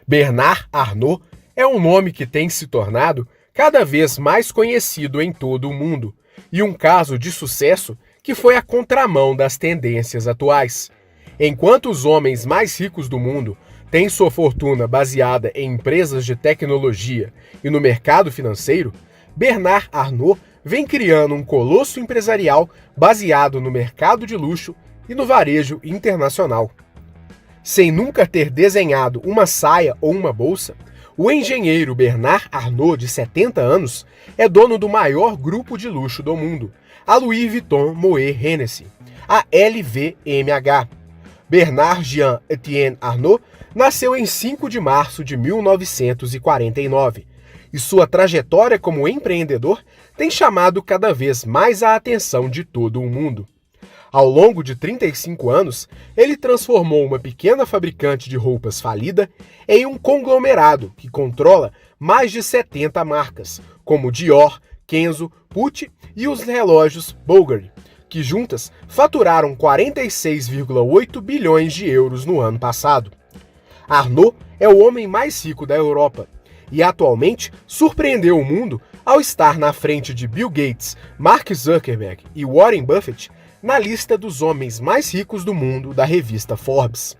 Bernard Arnault é um nome que tem se tornado cada vez mais conhecido em todo o mundo e um caso de sucesso que foi a contramão das tendências atuais. Enquanto os homens mais ricos do mundo têm sua fortuna baseada em empresas de tecnologia e no mercado financeiro, Bernard Arnault vem criando um colosso empresarial baseado no mercado de luxo e no varejo internacional. Sem nunca ter desenhado uma saia ou uma bolsa, o engenheiro Bernard Arnault, de 70 anos, é dono do maior grupo de luxo do mundo, a Louis Vuitton Moet Hennessy, a LVMH. Bernard Jean Etienne Arnault nasceu em 5 de março de 1949 e sua trajetória como empreendedor tem chamado cada vez mais a atenção de todo o mundo. Ao longo de 35 anos, ele transformou uma pequena fabricante de roupas falida em um conglomerado que controla mais de 70 marcas, como Dior, Kenzo, Pucci e os relógios Bulgari, que juntas faturaram 46,8 bilhões de euros no ano passado. Arnault é o homem mais rico da Europa e atualmente surpreendeu o mundo ao estar na frente de Bill Gates, Mark Zuckerberg e Warren Buffett na lista dos homens mais ricos do mundo da revista Forbes.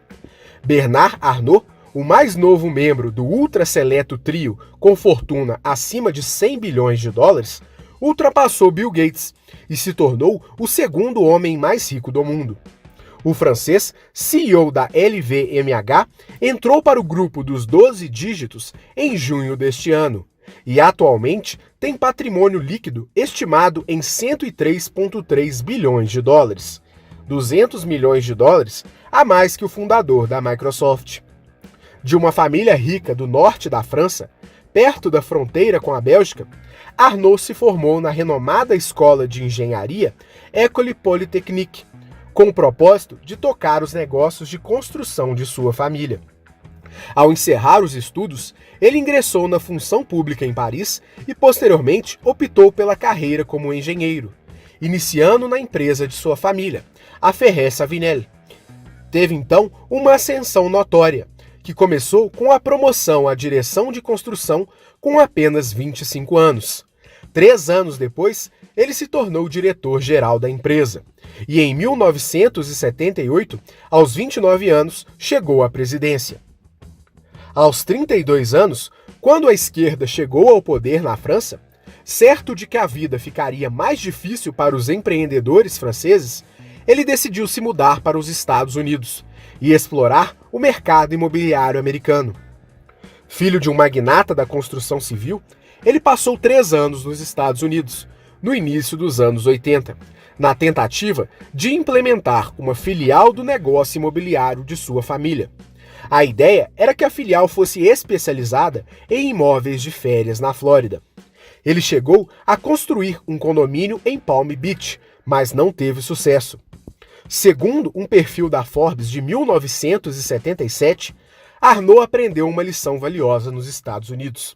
Bernard Arnault, o mais novo membro do ultra-seleto trio com fortuna acima de 100 bilhões de dólares, ultrapassou Bill Gates e se tornou o segundo homem mais rico do mundo. O francês, CEO da LVMH, entrou para o grupo dos 12 dígitos em junho deste ano e atualmente tem patrimônio líquido estimado em 103,3 bilhões de dólares, 200 milhões de dólares a mais que o fundador da Microsoft. De uma família rica do norte da França, perto da fronteira com a Bélgica, Arnault se formou na renomada escola de engenharia École Polytechnique, com o propósito de tocar os negócios de construção de sua família. Ao encerrar os estudos, ele ingressou na função pública em Paris e, posteriormente, optou pela carreira como engenheiro, iniciando na empresa de sua família, a Ferré-Savinel. Teve, então, uma ascensão notória, que começou com a promoção à direção de construção com apenas 25 anos. 3 anos depois, ele se tornou diretor-geral da empresa. E em 1978, aos 29 anos, chegou à presidência. Aos 32 anos, quando a esquerda chegou ao poder na França, certo de que a vida ficaria mais difícil para os empreendedores franceses, ele decidiu se mudar para os Estados Unidos e explorar o mercado imobiliário americano. Filho de um magnata da construção civil, ele passou 3 anos nos Estados Unidos, no início dos anos 80, na tentativa de implementar uma filial do negócio imobiliário de sua família. A ideia era que a filial fosse especializada em imóveis de férias na Flórida. Ele chegou a construir um condomínio em Palm Beach, mas não teve sucesso. Segundo um perfil da Forbes de 1977, Arnault aprendeu uma lição valiosa nos Estados Unidos.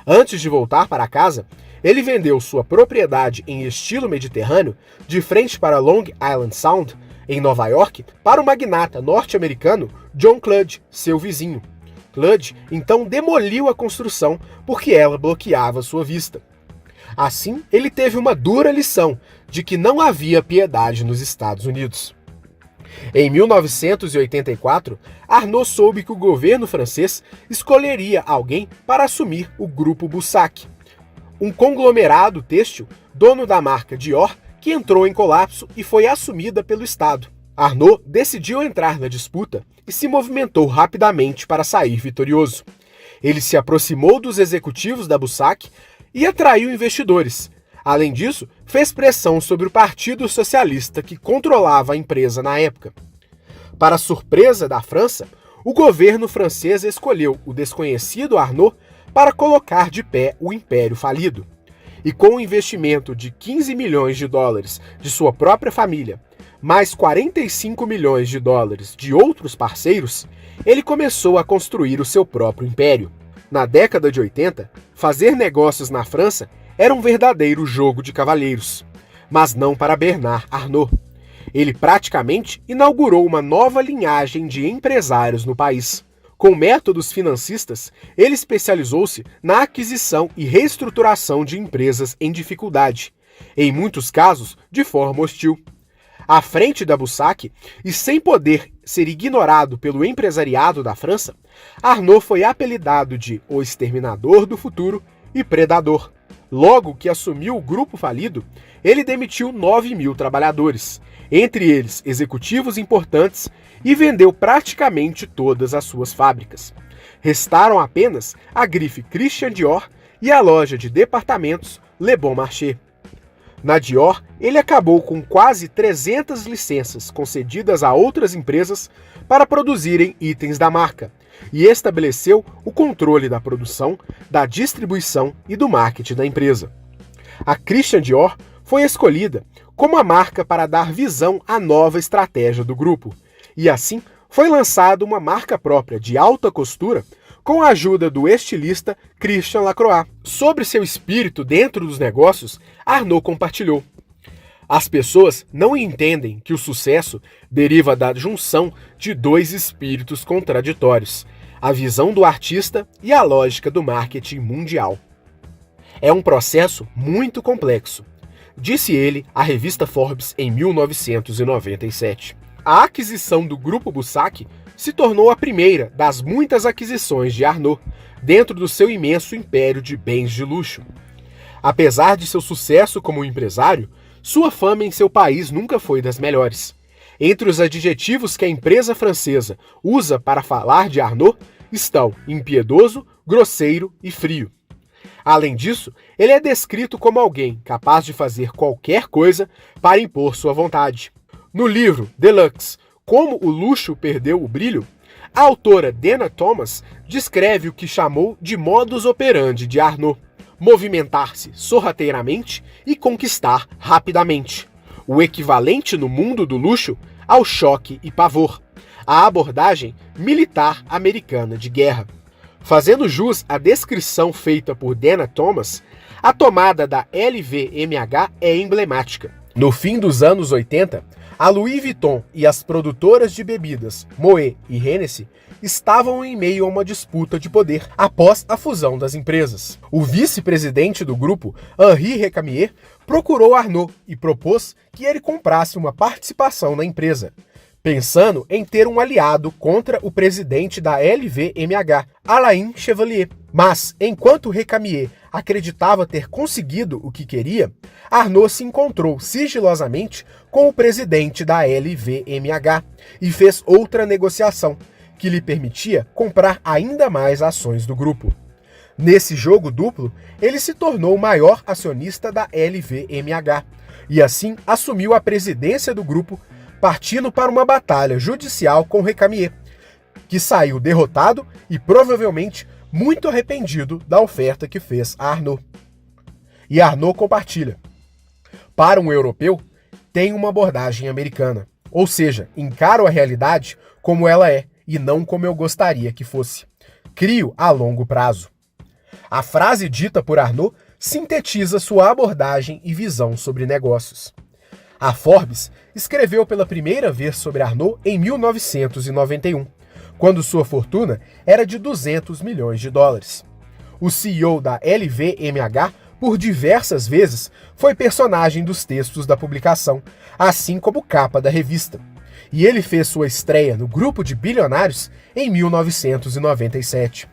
Antes de voltar para casa, ele vendeu sua propriedade em estilo mediterrâneo de frente para Long Island Sound, em Nova York, para o magnata norte-americano John Cludd, seu vizinho. Cludd então demoliu a construção porque ela bloqueava sua vista. Assim, ele teve uma dura lição de que não havia piedade nos Estados Unidos. Em 1984, Arnault soube que o governo francês escolheria alguém para assumir o Grupo Bussac, um conglomerado têxtil dono da marca Dior que entrou em colapso e foi assumida pelo Estado. Arnault decidiu entrar na disputa e se movimentou rapidamente para sair vitorioso. Ele se aproximou dos executivos da Bussac e atraiu investidores. Além disso, fez pressão sobre o Partido Socialista que controlava a empresa na época. Para surpresa da França, o governo francês escolheu o desconhecido Arnault para colocar de pé o império falido. E com o investimento de 15 milhões de dólares de sua própria família, mais 45 milhões de dólares de outros parceiros, ele começou a construir o seu próprio império. Na década de 80, fazer negócios na França era um verdadeiro jogo de cavalheiros, mas não para Bernard Arnault. Ele praticamente inaugurou uma nova linhagem de empresários no país. Com métodos financistas, ele especializou-se na aquisição e reestruturação de empresas em dificuldade, em muitos casos de forma hostil. À frente da Bussac, e sem poder ser ignorado pelo empresariado da França, Arnault foi apelidado de o Exterminador do Futuro e Predador. Logo que assumiu o grupo falido, ele demitiu 9.000 trabalhadores, entre eles executivos importantes, e vendeu praticamente todas as suas fábricas. Restaram apenas a grife Christian Dior e a loja de departamentos Le Bon Marché. Na Dior, ele acabou com quase 300 licenças concedidas a outras empresas para produzirem itens da marca e estabeleceu o controle da produção, da distribuição e do marketing da empresa. A Christian Dior foi escolhida como a marca para dar visão à nova estratégia do grupo, e assim foi lançada uma marca própria de alta costura com a ajuda do estilista Christian Lacroix. Sobre seu espírito dentro dos negócios, Arnault compartilhou: as pessoas não entendem que o sucesso deriva da junção de dois espíritos contraditórios, a visão do artista e a lógica do marketing mundial. É um processo muito complexo, disse ele à revista Forbes em 1997. A aquisição do Grupo Bussac se tornou a primeira das muitas aquisições de Arnault dentro do seu imenso império de bens de luxo. Apesar de seu sucesso como empresário, sua fama em seu país nunca foi das melhores. Entre os adjetivos que a empresa francesa usa para falar de Arnault estão impiedoso, grosseiro e frio. Além disso, ele é descrito como alguém capaz de fazer qualquer coisa para impor sua vontade. No livro Deluxe, Como o Luxo Perdeu o Brilho, a autora Dana Thomas descreve o que chamou de modus operandi de Arnault: movimentar-se sorrateiramente e conquistar rapidamente, o equivalente no mundo do luxo ao choque e pavor, a abordagem militar americana de guerra. Fazendo jus à descrição feita por Dana Thomas, a tomada da LVMH é emblemática. No fim dos anos 80, a Louis Vuitton e as produtoras de bebidas Moët e Hennessy estavam em meio a uma disputa de poder após a fusão das empresas. O vice-presidente do grupo, Henri Recamier, procurou Arnault e propôs que ele comprasse uma participação na empresa, pensando em ter um aliado contra o presidente da LVMH, Alain Chevalier. Mas, enquanto Recamier acreditava ter conseguido o que queria, Arnault se encontrou sigilosamente com o presidente da LVMH e fez outra negociação, que lhe permitia comprar ainda mais ações do grupo. Nesse jogo duplo, ele se tornou o maior acionista da LVMH e assim assumiu a presidência do grupo, partindo para uma batalha judicial com Recamier, que saiu derrotado e provavelmente muito arrependido da oferta que fez a Arnault. E Arnault compartilha: para um europeu, tem uma abordagem americana, ou seja, encaro a realidade como ela é e não como eu gostaria que fosse. Crio a longo prazo. A frase dita por Arnault sintetiza sua abordagem e visão sobre negócios. A Forbes escreveu pela primeira vez sobre Arnault em 1991, quando sua fortuna era de 200 milhões de dólares. O CEO da LVMH, por diversas vezes, foi personagem dos textos da publicação, assim como capa da revista. E ele fez sua estreia no grupo de bilionários em 1997.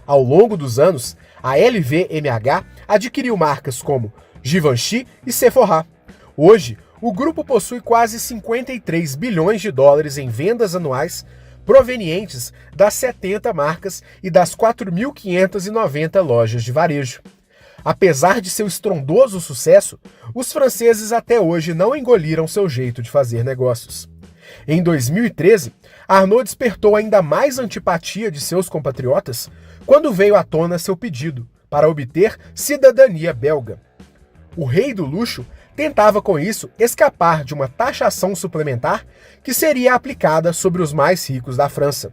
Ao longo dos anos, a LVMH adquiriu marcas como Givenchy e Sephora. Hoje, o grupo possui quase 53 bilhões de dólares em vendas anuais provenientes das 70 marcas e das 4.590 lojas de varejo. Apesar de seu estrondoso sucesso, os franceses até hoje não engoliram seu jeito de fazer negócios. Em 2013, Arnault despertou ainda mais antipatia de seus compatriotas quando veio à tona seu pedido para obter cidadania belga. O rei do luxo tentava com isso escapar de uma taxação suplementar que seria aplicada sobre os mais ricos da França.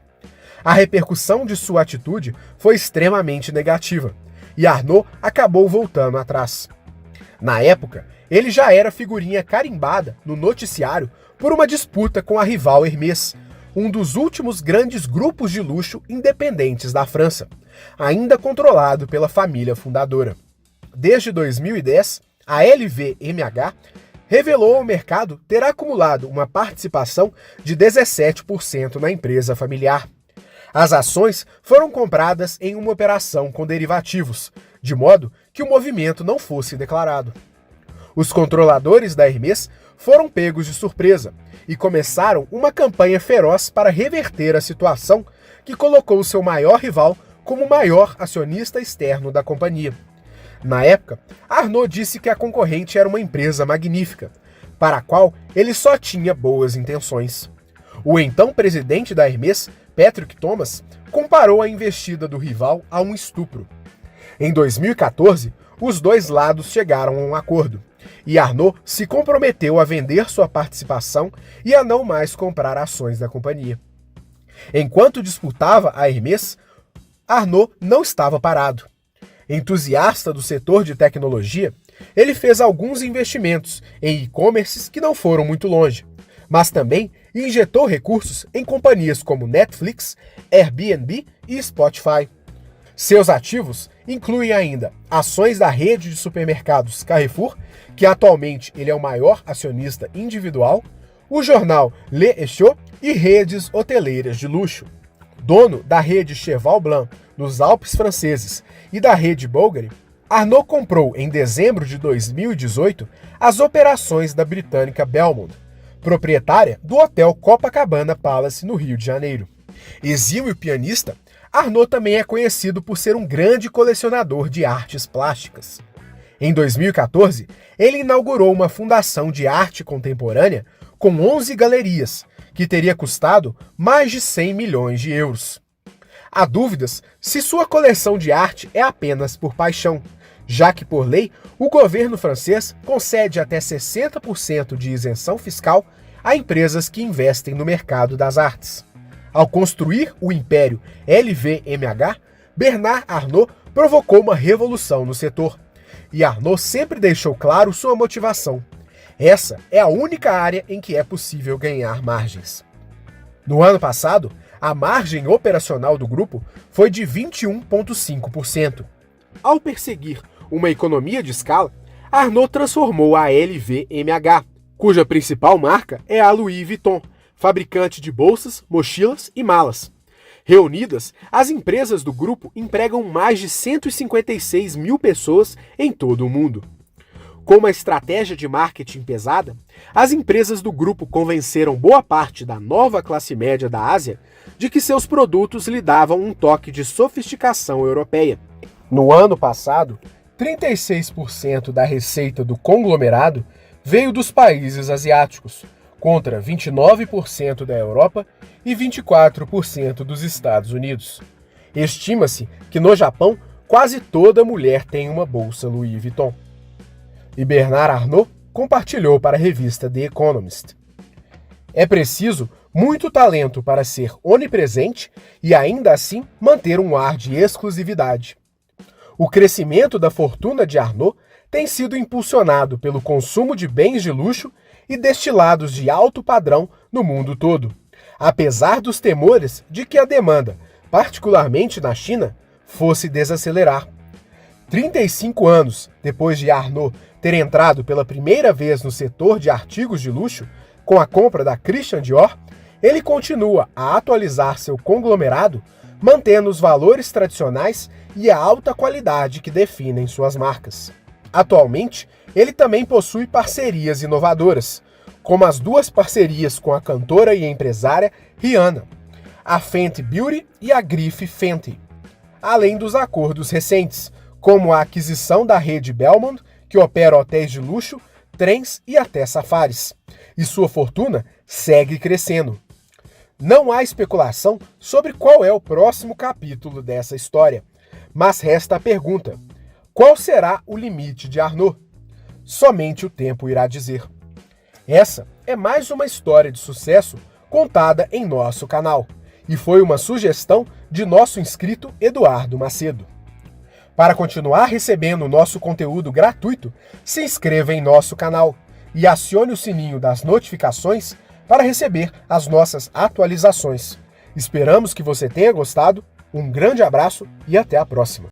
A repercussão de sua atitude foi extremamente negativa, e Arnault acabou voltando atrás. Na época, ele já era figurinha carimbada no noticiário por uma disputa com a rival Hermès, um dos últimos grandes grupos de luxo independentes da França, ainda controlado pela família fundadora. Desde 2010, a LVMH revelou ao mercado ter acumulado uma participação de 17% na empresa familiar. As ações foram compradas em uma operação com derivativos, de modo que o movimento não fosse declarado. Os controladores da Hermès foram pegos de surpresa e começaram uma campanha feroz para reverter a situação que colocou seu maior rival como o maior acionista externo da companhia. Na época, Arnault disse que a concorrente era uma empresa magnífica, para a qual ele só tinha boas intenções. O então presidente da Hermès, Patrick Thomas, comparou a investida do rival a um estupro. Em 2014, os dois lados chegaram a um acordo, e Arnault se comprometeu a vender sua participação e a não mais comprar ações da companhia. Enquanto disputava a Hermès, Arnault não estava parado. Entusiasta do setor de tecnologia, ele fez alguns investimentos em e-commerces que não foram muito longe, mas também injetou recursos em companhias como Netflix, Airbnb e Spotify. Seus ativos incluem ainda ações da rede de supermercados Carrefour, que atualmente ele é o maior acionista individual, o jornal Le Echo e redes hoteleiras de luxo. Dono da rede Cheval Blanc nos Alpes franceses e da rede Bulgari, Arnault comprou em dezembro de 2018 as operações da britânica Belmond, proprietária do Hotel Copacabana Palace no Rio de Janeiro. Exímio pianista, Arnault também é conhecido por ser um grande colecionador de artes plásticas. Em 2014, ele inaugurou uma fundação de arte contemporânea com 11 galerias, que teria custado mais de 100 milhões de euros. Há dúvidas se sua coleção de arte é apenas por paixão, já que, por lei, o governo francês concede até 60% de isenção fiscal a empresas que investem no mercado das artes. Ao construir o império LVMH, Bernard Arnault provocou uma revolução no setor, e Arnault sempre deixou claro sua motivação. Essa é a única área em que é possível ganhar margens. No ano passado, a margem operacional do grupo foi de 21,5%. Ao perseguir uma economia de escala, Arnault transformou a LVMH, cuja principal marca é a Louis Vuitton, fabricante de bolsas, mochilas e malas. Reunidas, as empresas do grupo empregam mais de 156 mil pessoas em todo o mundo. Com uma estratégia de marketing pesada, as empresas do grupo convenceram boa parte da nova classe média da Ásia de que seus produtos lhe davam um toque de sofisticação europeia. No ano passado, 36% da receita do conglomerado veio dos países asiáticos, contra 29% da Europa e 24% dos Estados Unidos. Estima-se que no Japão quase toda mulher tem uma bolsa Louis Vuitton. E Bernard Arnault compartilhou para a revista The Economist. É preciso muito talento para ser onipresente e ainda assim manter um ar de exclusividade. O crescimento da fortuna de Arnault tem sido impulsionado pelo consumo de bens de luxo e destilados de alto padrão no mundo todo, apesar dos temores de que a demanda, particularmente na China, fosse desacelerar. 35 anos depois de Arnault ter entrado pela primeira vez no setor de artigos de luxo, com a compra da Christian Dior, ele continua a atualizar seu conglomerado, mantendo os valores tradicionais e a alta qualidade que definem suas marcas. Atualmente, ele também possui parcerias inovadoras, como as duas parcerias com a cantora e empresária Rihanna, a Fenty Beauty e a grife Fenty, além dos acordos recentes, como a aquisição da rede Belmond, que opera hotéis de luxo, trens e até safaris. E sua fortuna segue crescendo. Não há especulação sobre qual é o próximo capítulo dessa história, mas resta a pergunta: qual será o limite de Arnault? Somente o tempo irá dizer. Essa é mais uma história de sucesso contada em nosso canal, e foi uma sugestão de nosso inscrito Eduardo Macedo. Para continuar recebendo o nosso conteúdo gratuito, se inscreva em nosso canal e acione o sininho das notificações para receber as nossas atualizações. Esperamos que você tenha gostado, um grande abraço e até a próxima!